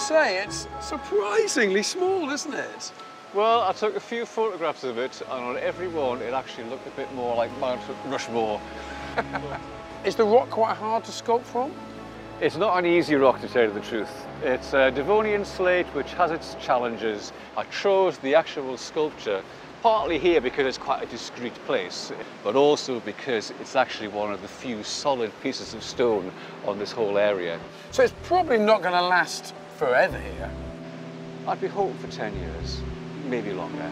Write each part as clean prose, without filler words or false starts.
to say, it's surprisingly small, isn't it? Well, I took a few photographs of it, and on every one, it actually looked a bit more like Mount Rushmore. Is the rock quite hard to sculpt from? It's not an easy rock, to tell you the truth. It's a Devonian slate, which has its challenges. I chose the actual sculpture partly here because it's quite a discreet place, but also because it's actually one of the few solid pieces of stone on this whole area. So it's probably not going to last forever here. I'd be hoping for 10 years, maybe longer.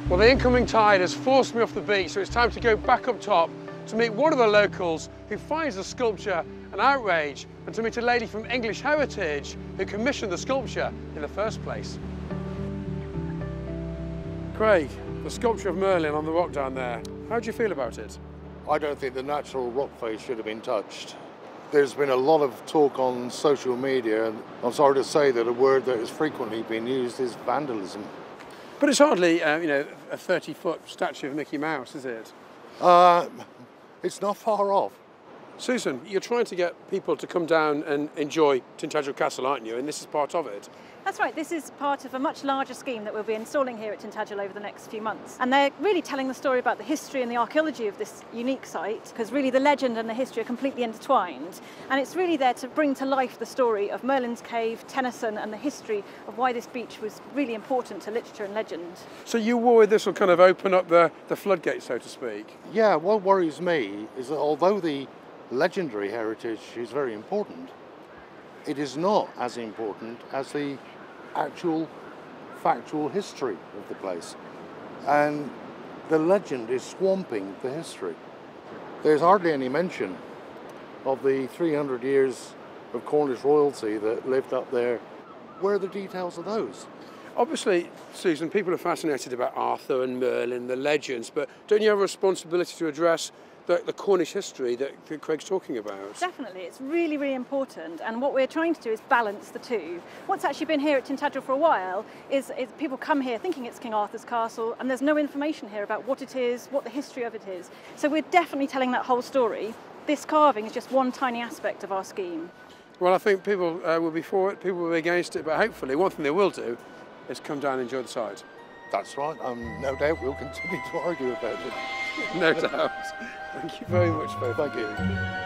Well, the incoming tide has forced me off the beach, so it's time to go back up top to meet one of the locals who finds the sculpture an outrage, and to meet a lady from English Heritage who commissioned the sculpture in the first place. Craig, the sculpture of Merlin on the rock down there, how do you feel about it? I don't think the natural rock face should have been touched. There's been a lot of talk on social media, and I'm sorry to say that a word that has frequently been used is vandalism. But it's hardly, you know, a 30-foot statue of Mickey Mouse, is it? It's not far off. Susan, you're trying to get people to come down and enjoy Tintagel Castle, aren't you? And this is part of it. That's right, this is part of a much larger scheme that we'll be installing here at Tintagel over the next few months. And they're really telling the story about the history and the archaeology of this unique site, because really the legend and the history are completely intertwined. And it's really there to bring to life the story of Merlin's Cave, Tennyson, and the history of why this beach was really important to literature and legend. So you worry this will kind of open up the floodgates, so to speak? Yeah, what worries me is that although the legendary heritage is very important, it is not as important as the actual factual history of the place. And the legend is swamping the history. There's hardly any mention of the 300 years of Cornish royalty that lived up there. Where are the details of those? Obviously, Susan, people are fascinated about Arthur and Merlin, the legends, but don't you have a responsibility to address the Cornish history that Craig's talking about? Definitely, it's really, really important, and what we're trying to do is balance the two. What's actually been here at Tintagel for a while is people come here thinking it's King Arthur's castle, and there's no information here about what it is, what the history of it is. So we're definitely telling that whole story. This carving is just one tiny aspect of our scheme. Well, I think people will be for it, people will be against it, but hopefully one thing they will do is come down and enjoy the site. That's right, no doubt we'll continue to argue about it. No doubt. Thank you very much, both. Thank you.